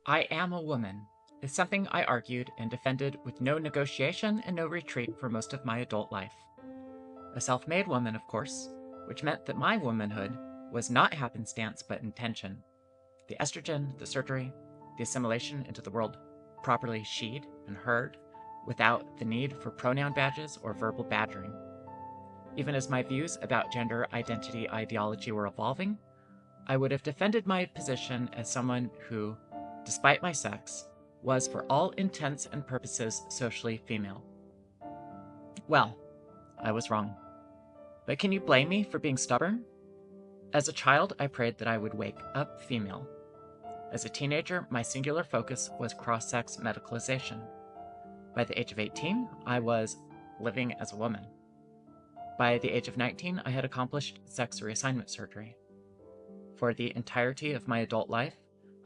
I am a woman is something I argued and defended with no negotiation and no retreat for most of my adult life. A self-made woman, of course, which meant that my womanhood was not happenstance but intention. The estrogen, the surgery, the assimilation into the world properly she'd and heard, without the need for pronoun badges or verbal badgering. Even as my views about gender identity ideology were evolving, I would have defended my position as someone who, despite my sex, was for all intents and purposes socially female. Well, I was wrong. But can you blame me for being stubborn? As a child, I prayed that I would wake up female. As a teenager, my singular focus was cross-sex medicalization. By the age of 18, I was living as a woman. By the age of 19, I had accomplished sex reassignment surgery. For the entirety of my adult life,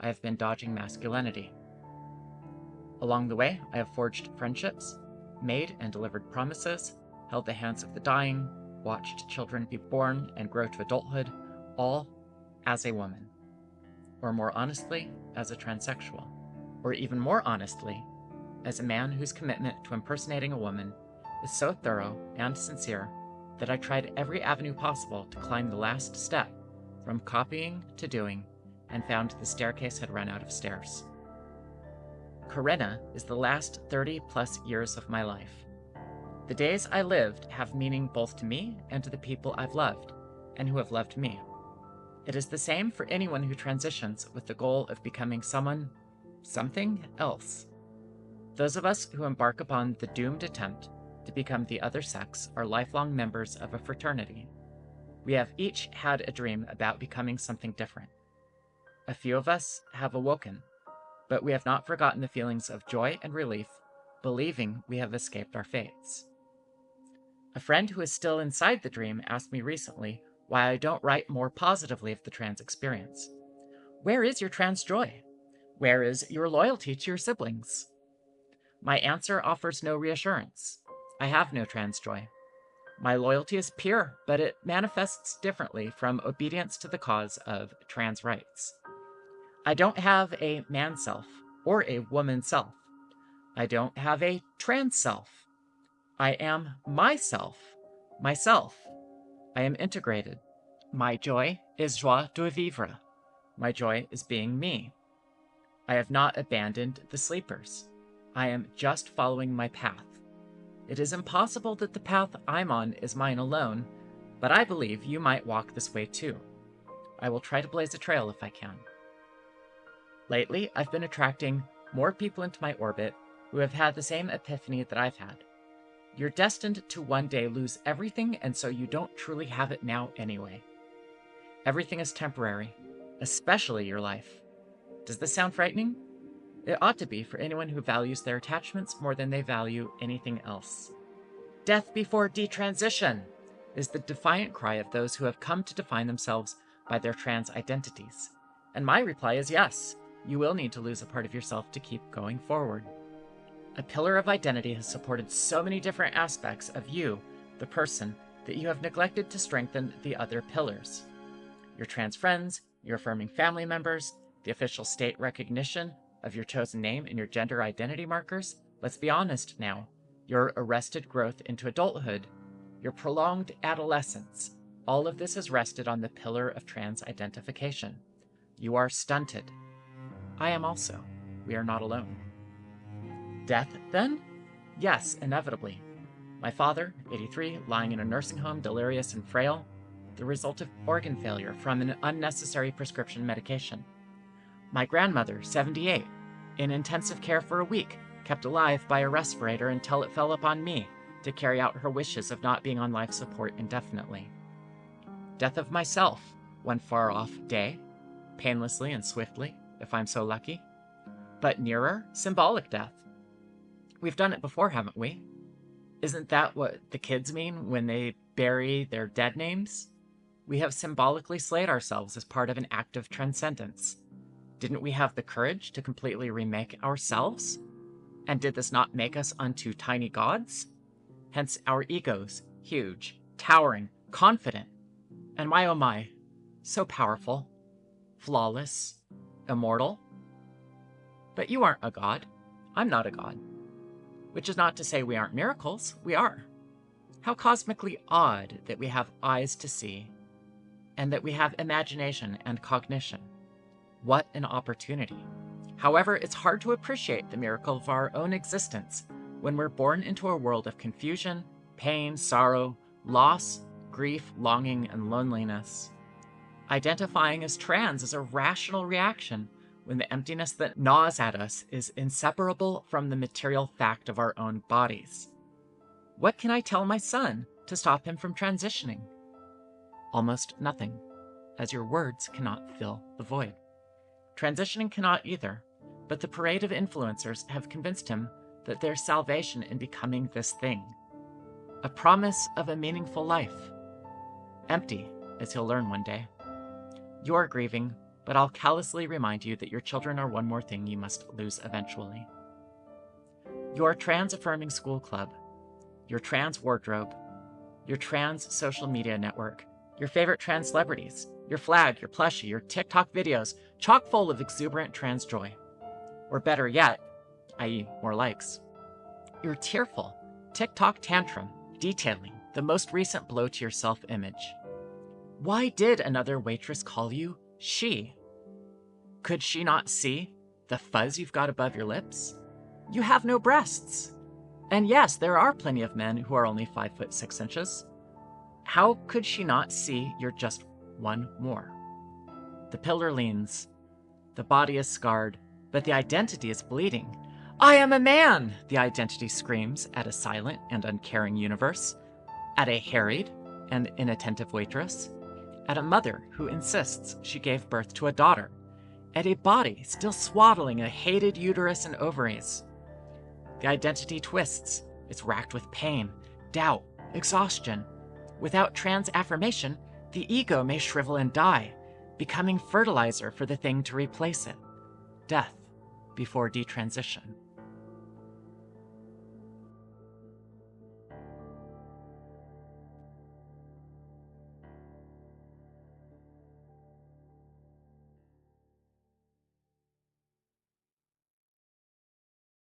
I have been dodging masculinity. Along the way, I have forged friendships, made and delivered promises, held the hands of the dying, watched children be born and grow to adulthood, all as a woman. Or more honestly, as a transsexual. Or even more honestly, as a man whose commitment to impersonating a woman is so thorough and sincere that I tried every avenue possible to climb the last step from copying to doing, and found the staircase had run out of stairs. Corinna is the last 30-plus years of my life. The days I lived have meaning both to me and to the people I've loved, and who have loved me. It is the same for anyone who transitions with the goal of becoming something else. Those of us who embark upon the doomed attempt to become the other sex are lifelong members of a fraternity. We have each had a dream about becoming something different. A few of us have awoken, but we have not forgotten the feelings of joy and relief, believing we have escaped our fates. A friend who is still inside the dream asked me recently why I don't write more positively of the trans experience. Where is your trans joy? Where is your loyalty to your siblings? My answer offers no reassurance. I have no trans joy. My loyalty is pure, but it manifests differently from obedience to the cause of trans rights. I don't have a man self or a woman self. I don't have a trans self. I am myself. I am integrated. My joy is joie de vivre. My joy is being me. I have not abandoned the sleepers. I am just following my path. It is impossible that the path I'm on is mine alone, but I believe you might walk this way too. I will try to blaze a trail if I can. Lately, I've been attracting more people into my orbit who have had the same epiphany that I've had. You're destined to one day lose everything, and so you don't truly have it now anyway. Everything is temporary, especially your life. Does this sound frightening? It ought to be for anyone who values their attachments more than they value anything else. Death before detransition is the defiant cry of those who have come to define themselves by their trans identities. And my reply is yes, you will need to lose a part of yourself to keep going forward. A pillar of identity has supported so many different aspects of you, the person, that you have neglected to strengthen the other pillars. Your trans friends, your affirming family members, the official state recognition of your chosen name and your gender identity markers. Let's be honest now. Your arrested growth into adulthood, your prolonged adolescence, all of this has rested on the pillar of trans identification. You are stunted. I am also. We are not alone. Death, then? Yes, inevitably. My father, 83, lying in a nursing home, delirious and frail, the result of organ failure from an unnecessary prescription medication. My grandmother, 78, in intensive care for a week, kept alive by a respirator until it fell upon me to carry out her wishes of not being on life support indefinitely. Death of myself, one far-off day, painlessly and swiftly, if I'm so lucky. But nearer, symbolic death. We've done it before, haven't we? Isn't that what the kids mean when they bury their dead names? We have symbolically slayed ourselves as part of an act of transcendence. Didn't we have the courage to completely remake ourselves? And did this not make us unto tiny gods? Hence our egos, huge, towering, confident, and my oh my, so powerful, flawless, immortal. But you aren't a god. I'm not a god. Which is not to say we aren't miracles. We are. How cosmically odd that we have eyes to see, and that we have imagination and cognition. What an opportunity. However, it's hard to appreciate the miracle of our own existence when we're born into a world of confusion, pain, sorrow, loss, grief, longing, and loneliness. Identifying as trans is a rational reaction when the emptiness that gnaws at us is inseparable from the material fact of our own bodies. What can I tell my son to stop him from transitioning? Almost nothing, as your words cannot fill the void. Transitioning cannot either, but the parade of influencers have convinced him that there's salvation in becoming this thing. A promise of a meaningful life. Empty, as he'll learn one day. You are grieving, but I'll callously remind you that your children are one more thing you must lose eventually. Your trans-affirming school club, your trans wardrobe, your trans social media network, your favorite trans celebrities, your flag, your plushie, your TikTok videos, chock full of exuberant trans joy. Or better yet, i.e. more likes, your tearful TikTok tantrum detailing the most recent blow to your self-image. Why did another waitress call you she? Could she not see the fuzz you've got above your lips? You have no breasts. And yes, there are plenty of men who are only 5'6". How could she not see you're just one more? The pillar leans. The body is scarred, but the identity is bleeding. I am a man, the identity screams at a silent and uncaring universe, at a harried and inattentive waitress, at a mother who insists she gave birth to a daughter, at a body still swaddling a hated uterus and ovaries. The identity twists. It's racked with pain, doubt, exhaustion. Without trans affirmation, the ego may shrivel and die, becoming fertilizer for the thing to replace it. Death before detransition.